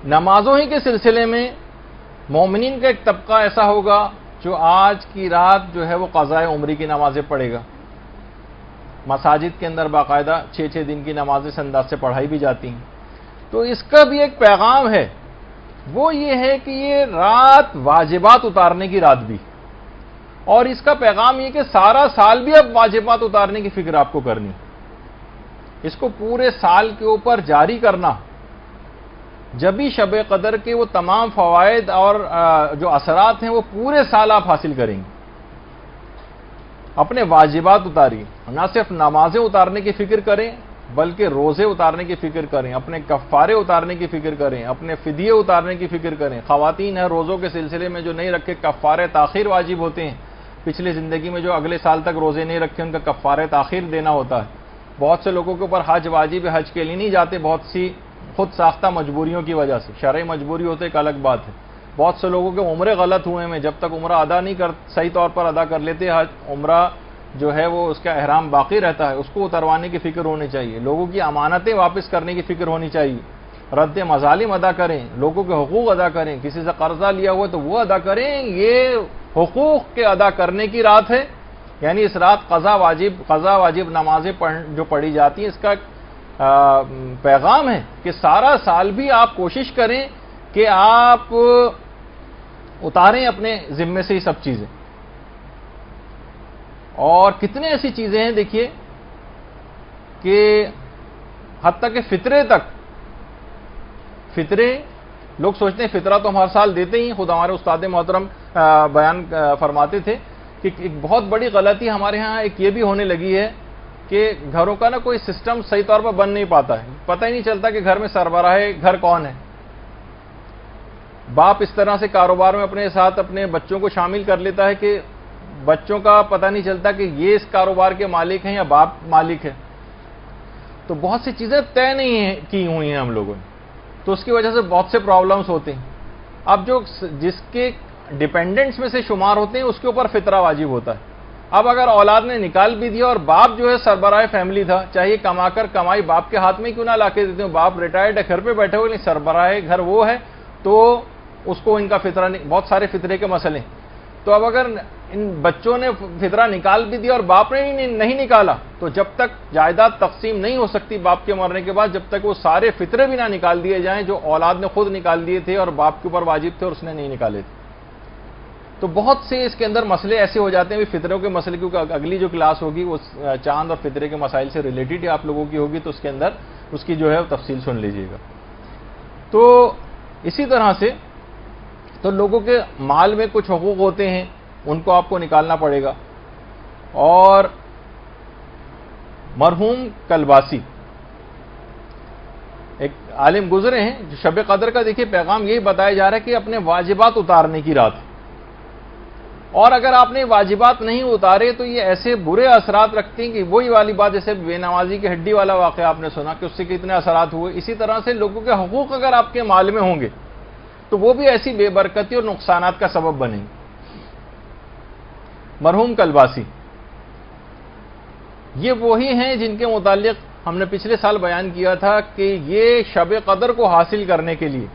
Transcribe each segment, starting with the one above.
نمازوں ہی کے سلسلے میں مومنین کا ایک طبقہ ایسا ہوگا جو آج کی رات جو ہے وہ قضاء عمری کی نمازیں پڑھے گا. مساجد کے اندر باقاعدہ 6 دن کی نمازیں اس انداز سے پڑھائی بھی جاتی ہیں. تو اس کا بھی ایک پیغام ہے، وہ یہ ہے کہ یہ رات واجبات اتارنے کی رات بھی، اور اس کا پیغام یہ کہ سارا سال بھی اب واجبات اتارنے کی فکر آپ کو کرنی، اس کو پورے سال کے اوپر جاری کرنا. جبھی شب قدر کے وہ تمام فوائد اور جو اثرات ہیں وہ پورے سال آپ حاصل کریں گے. اپنے واجبات اتاریے، نہ صرف نمازیں اتارنے کی فکر کریں بلکہ روزے اتارنے کی فکر کریں، اپنے کفارے اتارنے کی فکر کریں، اپنے فدیے اتارنے کی فکر کریں. خواتین ہیں روزوں کے سلسلے میں جو نہیں رکھے کفارے تاخیر واجب ہوتے ہیں، پچھلی زندگی میں جو اگلے سال تک روزے نہیں رکھے ان کا کفارے تاخیر دینا ہوتا ہے. بہت سے لوگوں کے اوپر حج واجب ہے، حج کے لیے نہیں جاتے بہت سی خود ساختہ مجبوریوں کی وجہ سے. شرعی مجبوری ہوتے ایک الگ بات ہے. بہت سے لوگوں کے عمرے غلط ہوئے ہیں، جب تک عمرہ ادا نہیں صحیح طور پر ادا کر لیتے حج عمرہ جو ہے وہ اس کا احرام باقی رہتا ہے، اس کو اتروانے کی فکر ہونی چاہیے. لوگوں کی امانتیں واپس کرنے کی فکر ہونی چاہیے. رد مظالم ادا کریں، لوگوں کے حقوق ادا کریں، کسی سے قرضہ لیا ہوا تو وہ ادا کریں. یہ حقوق کے ادا کرنے کی رات ہے. یعنی اس رات قضا واجب نمازیں جو پڑھی جاتی ہیں اس کا پیغام ہے کہ سارا سال بھی آپ کوشش کریں کہ آپ اتاریں اپنے ذمے سے یہ سب چیزیں. اور کتنے ایسی چیزیں ہیں دیکھیے کہ حتیٰ کہ فطرے لوگ سوچتے ہیں فطرہ تو ہم ہر سال دیتے ہی. خود ہمارے استاد محترم بیان فرماتے تھے کہ ایک بہت بڑی غلطی ہمارے ہاں ایک یہ بھی ہونے لگی ہے کہ گھروں کا نا کوئی سسٹم صحیح طور پر بن نہیں پاتا ہے. پتہ ہی نہیں چلتا کہ گھر میں سربراہ گھر کون ہے. باپ اس طرح سے کاروبار میں اپنے ساتھ اپنے بچوں کو شامل کر لیتا ہے کہ بچوں کا پتہ نہیں چلتا کہ یہ اس کاروبار کے مالک ہیں یا باپ مالک ہے. تو بہت سی چیزیں طے نہیں کی ہوئی ہیں ہم لوگوں نے، تو اس کی وجہ سے بہت سے پرابلمز ہوتے ہیں. اب جس کے ڈیپینڈنٹس میں سے شمار ہوتے ہیں اس کے اوپر فطرہ واجب ہوتا ہے. اب اگر اولاد نے نکال بھی دیا اور باپ جو ہے سربراہ فیملی تھا، چاہیے کمائی باپ کے ہاتھ میں کیوں نہ لا کے دیتے ہوں، باپ ریٹائرڈ ہے گھر پہ بیٹھے ہوئے نہیں، سربراہ گھر وہ ہے تو اس کو ان کا فطرہ نہیں. بہت سارے فطرے کے مسئلے ہیں. تو اب اگر ان بچوں نے فطرہ نکال بھی دیا اور باپ نے نہیں نکالا تو جب تک جائیداد تقسیم نہیں ہو سکتی باپ کے مرنے کے بعد، جب تک وہ سارے فطرے بھی نہ نکال دیے جائیں جو اولاد نے خود نکال دیے تھے اور باپ کے اوپر واجب تھے اور اس نے نہیں نکالے تھے. تو بہت سے اس کے اندر مسئلے ایسے ہو جاتے ہیں. فطروں کے مسئلے کیونکہ اگلی جو کلاس ہوگی وہ چاند اور فطرے کے مسائل سے ریلیٹڈ آپ لوگوں کی ہوگی، تو اس کے اندر اس کی جو ہے تفصیل سن لیجیے گا. تو اسی طرح سے تو لوگوں کے مال میں کچھ حقوق ہوتے ہیں، ان کو آپ کو نکالنا پڑے گا. اور مرحوم کلباسی ایک عالم گزرے ہیں جو شب قدر کا دیکھیے پیغام یہی بتایا جا رہا ہے کہ اپنے واجبات اتارنے کی رات ہے. اور اگر آپ نے واجبات نہیں اتارے تو یہ ایسے برے اثرات رکھتے ہیں کہ وہی والی بات جیسے بے نمازی کی ہڈی والا واقعہ آپ نے سنا کہ اس سے کتنے اثرات ہوئے. اسی طرح سے لوگوں کے حقوق اگر آپ کے مال میں ہوں گے تو وہ بھی ایسی بے برکتی اور نقصانات کا سبب بنیں گے. مرحوم کلباسی یہ وہی ہیں جن کے متعلق ہم نے پچھلے سال بیان کیا تھا کہ یہ شب قدر کو حاصل کرنے کے لیے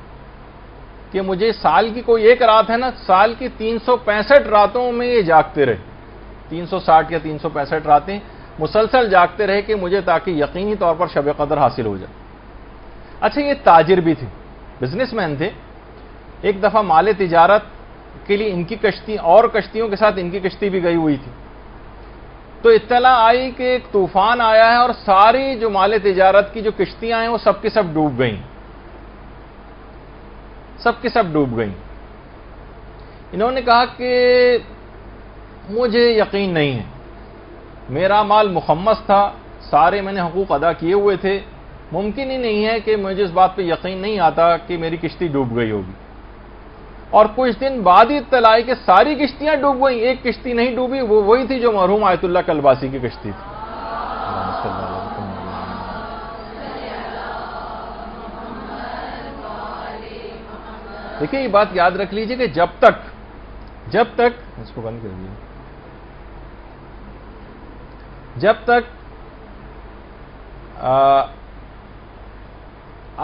کہ مجھے سال کی کوئی ایک رات ہے نا، سال کی 365 راتوں میں یہ جاگتے رہے، 360 یا 365 راتیں مسلسل جاگتے رہے کہ مجھے تاکہ یقینی طور پر شب قدر حاصل ہو جائے. اچھا یہ تاجر بھی تھے، بزنس مین تھے. ایک دفعہ مال تجارت کے لیے ان کی کشتی اور کشتیوں کے ساتھ ان کی کشتی بھی گئی ہوئی تھی. تو اطلاع آئی کہ ایک طوفان آیا ہے اور ساری جو مال تجارت کی جو کشتیاں ہیں وہ سب کی سب ڈوب گئیں، سب کی سب ڈوب گئیں. انہوں نے کہا کہ مجھے یقین نہیں ہے، میرا مال مخمس تھا، سارے میں نے حقوق ادا کیے ہوئے تھے، ممکن ہی نہیں ہے کہ مجھے اس بات پہ یقین نہیں آتا کہ میری کشتی ڈوب گئی ہوگی. اور کچھ دن بعد ہی اطلاع آئی کہ ساری کشتیاں ڈوب گئیں، ایک کشتی نہیں ڈوبی، وہ وہی تھی جو مرحوم آیت اللہ کلباسی کی کشتی تھی. دیکھیں یہ بات یاد رکھ لیجئے کہ جب تک اس کو بند کر دیجیے، جب تک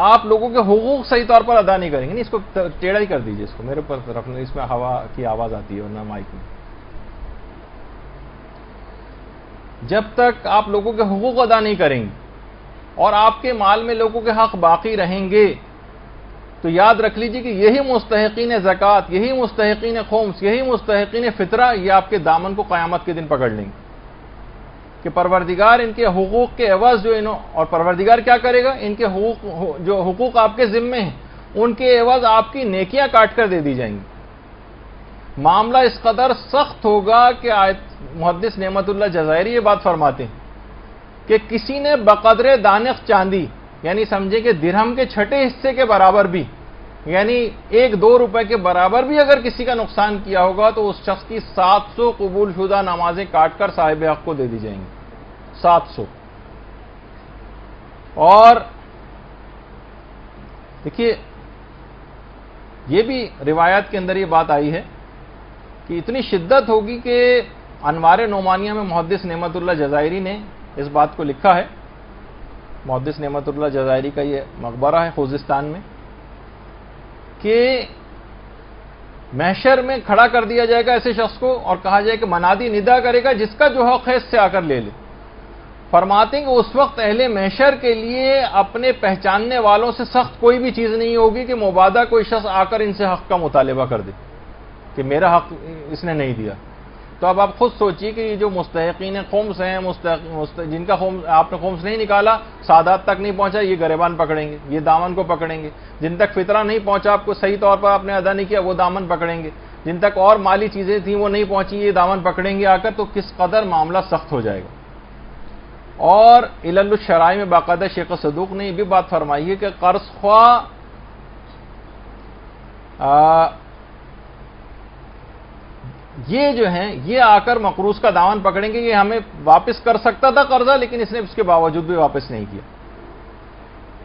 آپ لوگوں کے حقوق صحیح طور پر ادا نہیں کریں گے. نہیں، اس کو ٹیڑھا ہی کر دیجیے، اس کو میرے اوپر رکھنا، اس میں ہوا کی آواز آتی ہے ورنہ مائک میں. جب تک آپ لوگوں کے حقوق ادا نہیں کریں گے اور آپ کے مال میں لوگوں کے حق باقی رہیں گے تو یاد رکھ لیجیے کہ یہی مستحقین زکوٰۃ، یہی مستحقین خمس، یہی مستحقین فطرہ یہ آپ کے دامن کو قیامت کے دن پکڑ لیں گے کہ پروردگار ان کے حقوق کے عوض جو اور پروردگار کیا کرے گا؟ ان کے حقوق آپ کے ذمے ہیں ان کے عوض آپ کی نیکیاں کاٹ کر دے دی جائیں گی. معاملہ اس قدر سخت ہوگا کہ محدث نعمت اللہ جزائری یہ بات فرماتے ہیں کہ کسی نے بقدر دانق چاندی، یعنی سمجھے کہ درہم کے چھٹے حصے کے برابر بھی، یعنی 1-2 روپے کے برابر بھی اگر کسی کا نقصان کیا ہوگا تو اس شخص کی 700 قبول شدہ نمازیں کاٹ کر صاحب حق کو دے دی جائیں گی. 700. اور دیکھیے یہ بھی روایات کے اندر یہ بات آئی ہے کہ اتنی شدت ہوگی کہ انوار نعمانیہ میں محدث نعمت اللہ جزائری نے اس بات کو لکھا ہے. محدث نعمت اللہ جزائری کا یہ مقبرہ ہے خوزستان میں، کہ محشر میں کھڑا کر دیا جائے گا ایسے شخص کو اور کہا جائے کہ منادی ندا کرے گا جس کا جو حق ہے اس سے آ کر لے لے. فرماتے ہیں کہ اس وقت اہل محشر کے لیے اپنے پہچاننے والوں سے سخت کوئی بھی چیز نہیں ہوگی کہ مبادہ کوئی شخص آ کر ان سے حق کا مطالبہ کر دے کہ میرا حق اس نے نہیں دیا. تو اب آپ خود سوچیے کہ یہ جو مستحقین خمس ہیں، جن کا آپ نے خمس نہیں نکالا، سادات تک نہیں پہنچا، یہ گریبان پکڑیں گے، یہ دامن کو پکڑیں گے. جن تک فطرہ نہیں پہنچا، آپ کو صحیح طور پر آپ نے ادا نہیں کیا، وہ دامن پکڑیں گے. جن تک اور مالی چیزیں تھیں وہ نہیں پہنچی، یہ دامن پکڑیں گے آ کر. تو کس قدر معاملہ سخت ہو جائے گا. اور علل الشرائع میں باقاعدہ شیخ صدوق نے یہ بھی بات فرمائی ہے کہ قرض خواہ یہ جو ہیں یہ آ کر مقروض کا دامن پکڑیں گے، یہ ہمیں واپس کر سکتا تھا قرضہ لیکن اس نے اس کے باوجود بھی واپس نہیں کیا.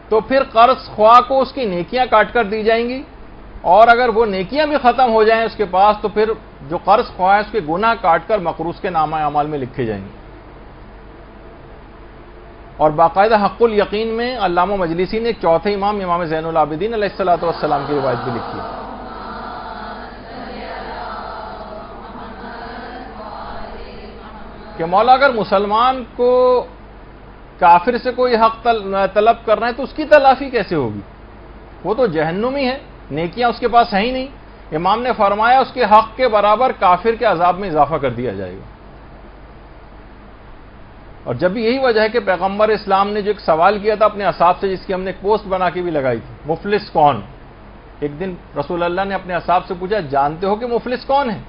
تو پھر قرض خواہ کو اس کی نیکیاں کاٹ کر دی جائیں گی، اور اگر وہ نیکیاں بھی ختم ہو جائیں اس کے پاس تو پھر جو قرض خواہ ہے اس کے گناہ کاٹ کر مقروض کے نامہ اعمال میں لکھے جائیں گے. اور باقاعدہ حق الیقین میں علامہ مجلسی نے ایک چوتھے امام زین العابدین علیہ الصلوۃ والسلام کی روایت بھی لکھی ہے کہ مولا اگر مسلمان کو کافر سے کوئی حق طلب کرنا ہے تو اس کی تلافی کیسے ہوگی؟ وہ تو جہنمی ہے، نیکیاں اس کے پاس ہیں ہی نہیں. امام نے فرمایا اس کے حق کے برابر کافر کے عذاب میں اضافہ کر دیا جائے گا. اور جب بھی یہی وجہ ہے کہ پیغمبر اسلام نے جو ایک سوال کیا تھا اپنے اصحاب سے، جس کی ہم نے ایک پوسٹ بنا کے بھی لگائی تھی، مفلس کون؟ ایک دن رسول اللہ نے اپنے اصحاب سے پوچھا جانتے ہو کہ مفلس کون ہے؟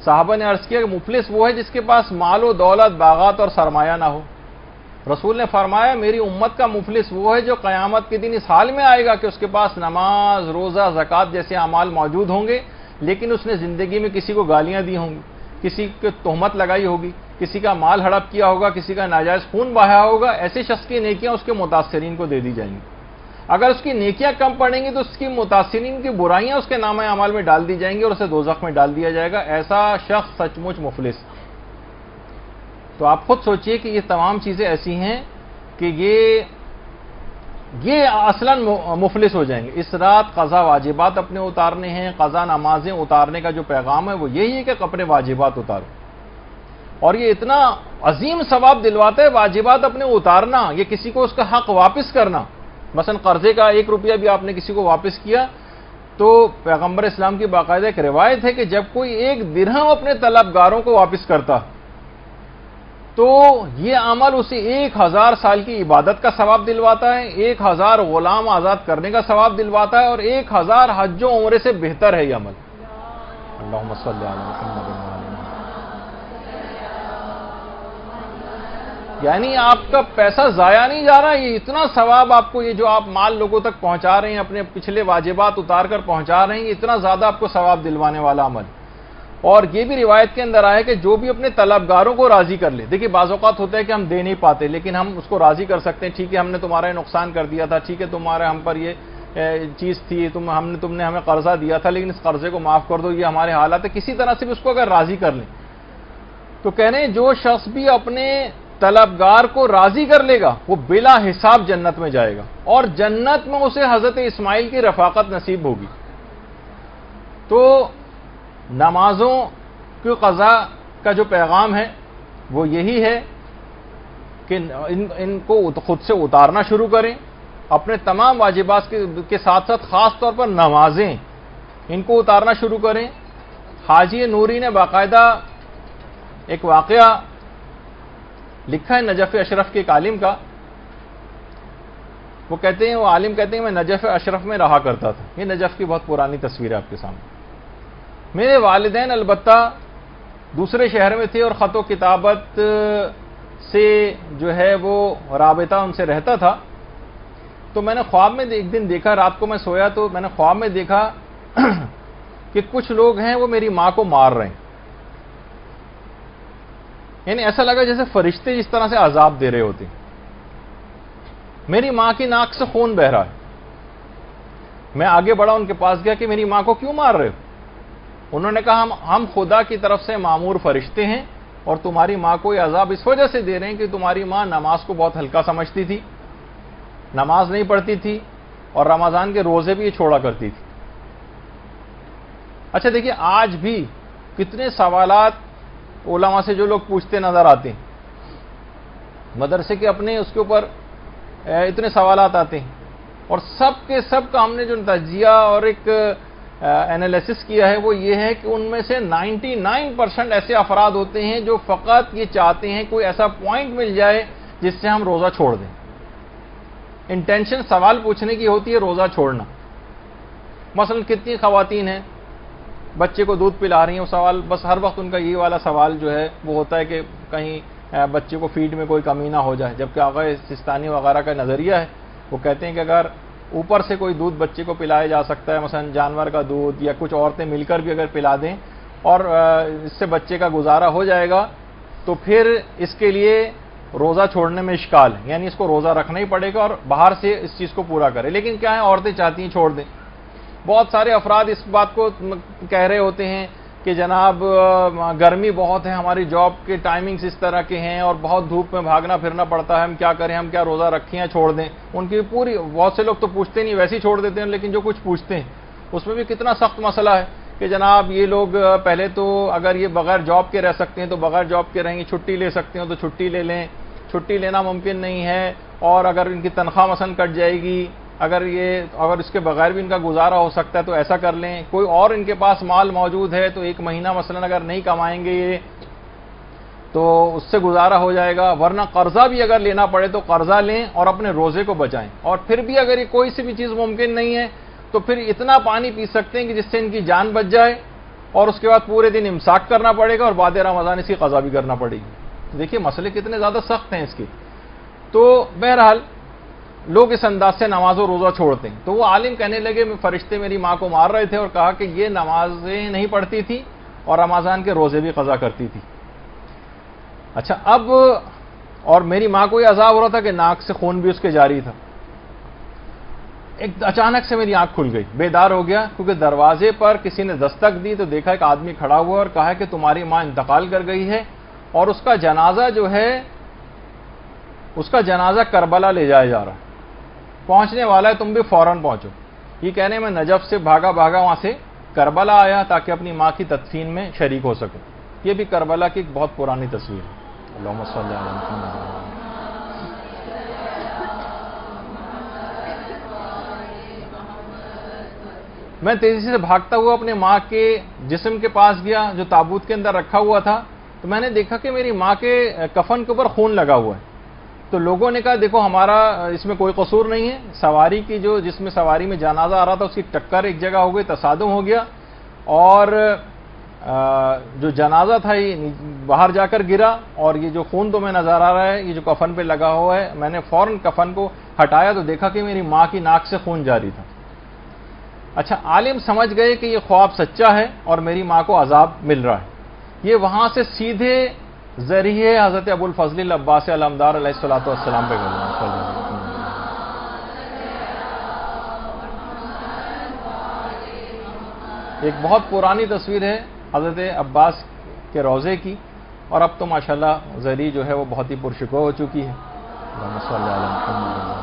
صحابہ نے عرض کیا کہ مفلس وہ ہے جس کے پاس مال و دولت، باغات اور سرمایہ نہ ہو. رسول نے فرمایا میری امت کا مفلس وہ ہے جو قیامت کے دن اس حال میں آئے گا کہ اس کے پاس نماز، روزہ، زکوٰۃ جیسے اعمال موجود ہوں گے لیکن اس نے زندگی میں کسی کو گالیاں دی ہوں گی، کسی کو تہمت لگائی ہوگی، کسی کا مال ہڑپ کیا ہوگا، کسی کا ناجائز خون بہایا ہوگا. ایسے شخص کی نیکیاں اس کے متاثرین کو دے دی جائیں گی. اگر اس کی نیکیاں کم پڑیں گی تو اس کی متاثرین کی برائیاں اس کے نامہ اعمال میں ڈال دی جائیں گی اور اسے دوزخ میں ڈال دیا جائے گا. ایسا شخص سچ مچ مفلس. تو آپ خود سوچئے کہ یہ تمام چیزیں ایسی ہیں کہ یہ اصلاً مفلس ہو جائیں گے. اس رات قضا واجبات اپنے اتارنے ہیں، قضا نمازیں اتارنے کا جو پیغام ہے وہ یہی ہے کہ اپنے واجبات اتارو. اور یہ اتنا عظیم ثواب دلواتا ہے واجبات اپنے اتارنا، یہ کسی کو اس کا حق واپس کرنا. مثلا قرضے کا 1 روپیہ بھی آپ نے کسی کو واپس کیا تو پیغمبر اسلام کی باقاعدہ ایک روایت ہے کہ جب کوئی 1 درہم اپنے طلبگاروں کو واپس کرتا تو یہ عمل اسے 1000 سال کی عبادت کا ثواب دلواتا ہے، 1000 غلام آزاد کرنے کا ثواب دلواتا ہے، اور 1000 حج و عمرے سے بہتر ہے یہ عمل. اللہم صلی علی محمد. یعنی آپ کا پیسہ ضائع نہیں جا رہا، یہ اتنا ثواب آپ کو، یہ جو آپ مال لوگوں تک پہنچا رہے ہیں، اپنے پچھلے واجبات اتار کر پہنچا رہے ہیں، یہ اتنا زیادہ آپ کو ثواب دلوانے والا عمل. اور یہ بھی روایت کے اندر آیا کہ جو بھی اپنے طلبگاروں کو راضی کر لے. دیکھیے بعض اوقات ہوتا ہے کہ ہم دے نہیں پاتے لیکن ہم اس کو راضی کر سکتے ہیں. ٹھیک ہے ہم نے تمہارا یہ نقصان کر دیا تھا، ٹھیک ہے تمہارے ہم پر یہ چیز تھی، تم نے ہمیں قرضہ دیا تھا لیکن اس قرضے کو معاف کر دو، یہ ہمارے حالات ہے. کسی طرح سے بھی اس کو اگر راضی کر لیں تو کہہ رہے ہیں جو شخص بھی اپنے طلبگار کو راضی کر لے گا وہ بلا حساب جنت میں جائے گا، اور جنت میں اسے حضرت اسماعیل کی رفاقت نصیب ہوگی۔ تو نمازوں کی قضا کا جو پیغام ہے وہ یہی ہے کہ ان کو خود سے اتارنا شروع کریں، اپنے تمام واجبات کے ساتھ ساتھ خاص طور پر نمازیں ان کو اتارنا شروع کریں۔ حاجی نوری نے باقاعدہ ایک واقعہ لکھا ہے نجف اشرف کے ایک عالم کا۔ وہ عالم کہتے ہیں میں نجف اشرف میں رہا کرتا تھا۔ یہ نجف کی بہت پرانی تصویر ہے آپ کے سامنے۔ میرے والدین البتہ دوسرے شہر میں تھے اور خط و کتابت سے جو ہے وہ رابطہ ان سے رہتا تھا۔ تو میں نے خواب میں ایک دن دیکھا، رات کو میں سویا تو میں نے خواب میں دیکھا کہ کچھ لوگ ہیں وہ میری ماں کو مار رہے ہیں۔ یعنی ایسا لگا جیسے فرشتے جس طرح سے عذاب دے رہے ہوتے ہیں۔ میری ماں کی ناک سے خون بہ رہا ہے۔ میں آگے بڑھا، ان کے پاس گیا کہ میری ماں کو کیوں مار رہے ہو؟ انہوں نے کہا ہم خدا کی طرف سے مامور فرشتے ہیں اور تمہاری ماں کو یہ عذاب اس وجہ سے دے رہے ہیں کہ تمہاری ماں نماز کو بہت ہلکا سمجھتی تھی، نماز نہیں پڑھتی تھی اور رمضان کے روزے بھی یہ چھوڑا کرتی تھی۔ اچھا دیکھیے، آج بھی کتنے سوالات علماء سے جو لوگ پوچھتے نظر آتے ہیں، مدرسے کے اپنے اس کے اوپر اتنے سوالات آتے ہیں، اور سب کے سب کا ہم نے جو تجزیہ اور ایک انالیسس کیا ہے وہ یہ ہے کہ ان میں سے 99% ایسے افراد ہوتے ہیں جو فقط یہ چاہتے ہیں کوئی ایسا پوائنٹ مل جائے جس سے ہم روزہ چھوڑ دیں۔ انٹینشن سوال پوچھنے کی ہوتی ہے روزہ چھوڑنا۔ مثلا کتنی خواتین ہیں بچے کو دودھ پلا رہی ہیں، وہ سوال بس ہر وقت ان کا یہ والا سوال جو ہے وہ ہوتا ہے کہ کہیں بچے کو فیڈ میں کوئی کمی نہ ہو جائے، جبکہ آقا سستانی وغیرہ کا نظریہ ہے، وہ کہتے ہیں کہ اگر اوپر سے کوئی دودھ بچے کو پلایا جا سکتا ہے، مثلا جانور کا دودھ یا کچھ عورتیں مل کر بھی اگر پلا دیں اور اس سے بچے کا گزارا ہو جائے گا تو پھر اس کے لیے روزہ چھوڑنے میں اشکال ہے، یعنی اس کو روزہ رکھنا ہی پڑے گا اور باہر سے اس چیز کو پورا کرے۔ لیکن کیا ہے، عورتیں چاہتی ہیں چھوڑ دیں۔ بہت سارے افراد اس بات کو کہہ رہے ہوتے ہیں کہ جناب گرمی بہت ہے، ہماری جاب کے ٹائمنگز اس طرح کے ہیں اور بہت دھوپ میں بھاگنا پھرنا پڑتا ہے، ہم کیا کریں، ہم کیا روزہ رکھیں یا چھوڑ دیں۔ ان کی پوری بہت سے لوگ تو پوچھتے نہیں، ویسے ہی چھوڑ دیتے ہیں، لیکن جو کچھ پوچھتے ہیں اس میں بھی کتنا سخت مسئلہ ہے کہ جناب یہ لوگ پہلے تو اگر یہ بغیر جاب کے رہ سکتے ہیں تو بغیر جاب کے رہیں گے، چھٹی لے سکتے ہیں تو چھٹی لے لیں، چھٹی لینا ممکن نہیں ہے، اور اگر ان کی تنخواہ مثلا کٹ جائے گی، اگر اس کے بغیر بھی ان کا گزارا ہو سکتا ہے تو ایسا کر لیں، کوئی اور ان کے پاس مال موجود ہے تو ایک مہینہ مثلا اگر نہیں کمائیں گے یہ تو اس سے گزارا ہو جائے گا، ورنہ قرضہ بھی اگر لینا پڑے تو قرضہ لیں اور اپنے روزے کو بچائیں، اور پھر بھی اگر یہ کوئی سی بھی چیز ممکن نہیں ہے تو پھر اتنا پانی پی سکتے ہیں کہ جس سے ان کی جان بچ جائے، اور اس کے بعد پورے دن امساک کرنا پڑے گا اور بعد رمضان اس کی قضا بھی کرنا پڑے گی۔ دیکھیے مسئلے کتنے زیادہ سخت ہیں اس کے۔ تو بہرحال لوگ اس انداز سے نماز و روزہ چھوڑتے ہیں۔ تو وہ عالم کہنے لگے فرشتے میری ماں کو مار رہے تھے اور کہا کہ یہ نمازیں نہیں پڑھتی تھی اور رمضان کے روزے بھی قضا کرتی تھی۔ اچھا اب اور میری ماں کو یہ عذاب ہو رہا تھا کہ ناک سے خون بھی اس کے جاری تھا۔ ایک اچانک سے میری آنکھ کھل گئی، بیدار ہو گیا، کیونکہ دروازے پر کسی نے دستک دی تو دیکھا ایک آدمی کھڑا ہوا اور کہا کہ تمہاری ماں انتقال کر گئی ہے اور اس کا جنازہ جو ہے اس کا جنازہ کربلا لے جایا جا رہا ہے، پہنچنے والا ہے، تم بھی فوراً پہنچو۔ یہ کہنے میں نجف سے بھاگا وہاں سے کربلا آیا تاکہ اپنی ماں کی تدفین میں شریک ہو سکوں۔ یہ بھی کربلا کی ایک بہت پرانی تصویر ہے۔ اللہم صلی علی محمد۔ میں تیزی سے بھاگتا ہوا اپنے ماں کے جسم کے پاس گیا جو تابوت کے اندر رکھا ہوا تھا، تو میں نے دیکھا کہ میری ماں کے کفن کے اوپر خون لگا ہوا ہے۔ تو لوگوں نے کہا دیکھو ہمارا اس میں کوئی قصور نہیں ہے، سواری کی جس میں سواری میں جنازہ آ رہا تھا اس کی ٹکر ایک جگہ ہو گئی، تصادم ہو گیا، اور جو جنازہ تھا یہ باہر جا کر گرا، اور یہ جو خون تمہیں نظر آ رہا ہے یہ جو کفن پہ لگا ہوا ہے، میں نے فوراً کفن کو ہٹایا تو دیکھا کہ میری ماں کی ناک سے خون جاری تھا۔ اچھا عالم سمجھ گئے کہ یہ خواب سچا ہے اور میری ماں کو عذاب مل رہا ہے۔ یہ وہاں سے سیدھے ذریعے حضرت ابو الفضل العباس علمدار علیہ الصلوۃ والسلام پہ گئے۔ ایک بہت پرانی تصویر ہے حضرت عباس کے روضے کی، اور اب تو ماشاءاللہ زری جو ہے وہ بہت ہی پرشکو ہو چکی ہے. اللہم صل علی محمد.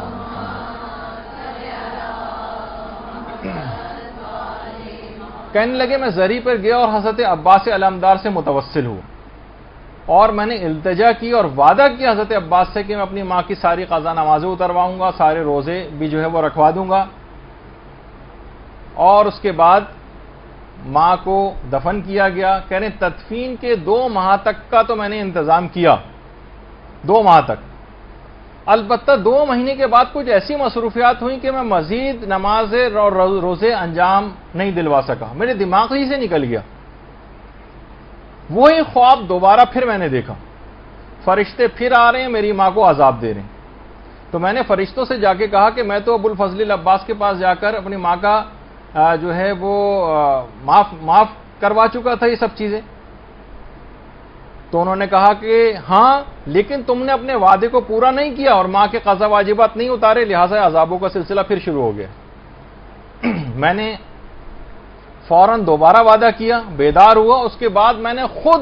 کہنے لگے میں زری پر گیا اور حضرت عباس علمدار سے متوسل ہوا اور میں نے التجا کی اور وعدہ کیا حضرت عباس سے کہ میں اپنی ماں کی ساری قضا نمازیں اترواؤں گا, سارے روزے بھی جو ہے وہ رکھوا دوں گا. اور اس کے بعد ماں کو دفن کیا گیا. کہنے تدفین کے 2 ماہ تک کا تو میں نے انتظام کیا, 2 ماہ تک. البتہ 2 مہینے کے بعد کچھ ایسی مصروفیات ہوئیں کہ میں مزید نمازیں اور روزے انجام نہیں دلوا سکا, میرے دماغ ہی سے نکل گیا. وہی خواب دوبارہ پھر میں نے دیکھا, فرشتے پھر آ رہے ہیں, میری ماں کو عذاب دے رہے ہیں. تو میں نے فرشتوں سے جا کے کہا کہ میں تو ابو الفضل العباس کے پاس جا کر اپنی ماں کا جو ہے وہ معاف کروا چکا تھا یہ سب چیزیں. تو انہوں نے کہا کہ ہاں, لیکن تم نے اپنے وعدے کو پورا نہیں کیا اور ماں کے قضا واجبات نہیں اتارے, لہٰذا عذابوں کا سلسلہ پھر شروع ہو گیا. میں نے فوراً دوبارہ وعدہ کیا, بیدار ہوا. اس کے بعد میں نے خود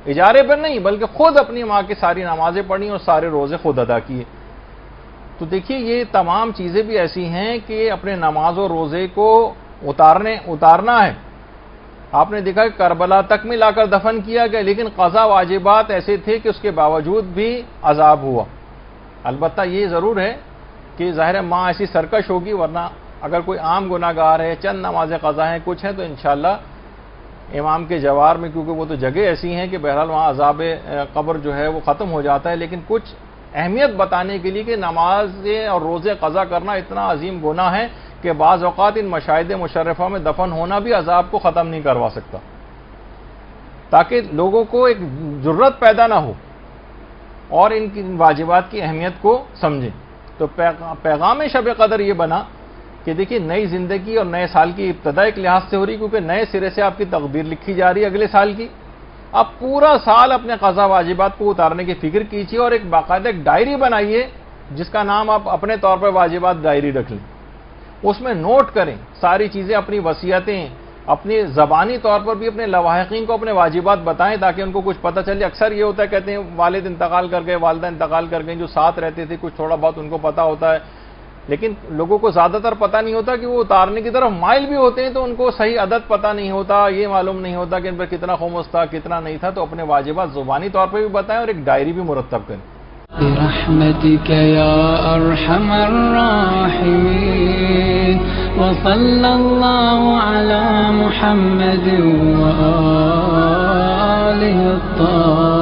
اجارے پر نہیں بلکہ خود اپنی ماں کی ساری نمازیں پڑھی اور سارے روزے خود ادا کیے. تو دیکھیے یہ تمام چیزیں بھی ایسی ہیں کہ اپنے نماز و روزے کو اتارنا ہے. آپ نے دیکھا کہ کربلا تک میں لا کر دفن کیا گیا, لیکن قضا واجبات ایسے تھے کہ اس کے باوجود بھی عذاب ہوا. البتہ یہ ضرور ہے کہ ظاہر ماں ایسی سرکش ہوگی, ورنہ اگر کوئی عام گناہ گار ہے, چند نمازیں قضا ہیں, کچھ ہیں, تو انشاءاللہ امام کے جوار میں, کیونکہ وہ تو جگہ ایسی ہیں کہ بہرحال وہاں عذاب قبر جو ہے وہ ختم ہو جاتا ہے. لیکن کچھ اہمیت بتانے کے لیے کہ نمازیں اور روزے قضا کرنا اتنا عظیم گناہ ہے کہ بعض اوقات ان مشاہد مشرفہ میں دفن ہونا بھی عذاب کو ختم نہیں کروا سکتا, تاکہ لوگوں کو ایک جرت پیدا نہ ہو اور ان کی واجبات کی اہمیت کو سمجھیں. تو پیغام شب قدر یہ بنا کہ دیکھیے نئی زندگی اور نئے سال کی ابتدا ایک لحاظ سے ہو رہی, کیونکہ نئے سرے سے آپ کی تقدیر لکھی جا رہی ہے اگلے سال کی. اب پورا سال اپنے قضا واجبات کو اتارنے کی فکر کیجیے اور ایک باقاعدہ ایک ڈائری بنائیے جس کا نام آپ اپنے طور پر واجبات ڈائری رکھ لیں. اس میں نوٹ کریں ساری چیزیں, اپنی وصیتیں, اپنی زبانی طور پر بھی اپنے لواحقین کو اپنے واجبات بتائیں تاکہ ان کو کچھ پتہ چلے. اکثر یہ ہوتا ہے کہتے ہیں والد انتقال کر گئے, والدہ انتقال کر گئیں, جو ساتھ رہتے تھے کچھ تھوڑا بہت ان کو پتہ ہوتا ہے, لیکن لوگوں کو زیادہ تر پتہ نہیں ہوتا کہ وہ اتارنے کی طرف مائل بھی ہوتے ہیں تو ان کو صحیح عدد پتہ نہیں ہوتا, یہ معلوم نہیں ہوتا کہ ان پر کتنا خمس تھا کتنا نہیں تھا. تو اپنے واجبات زبانی طور پر بھی بتائیں اور ایک ڈائری بھی مرتب کریں. برحمتك يا أرحم الراحمين وصلى الله على محمد وآله الطاهرين.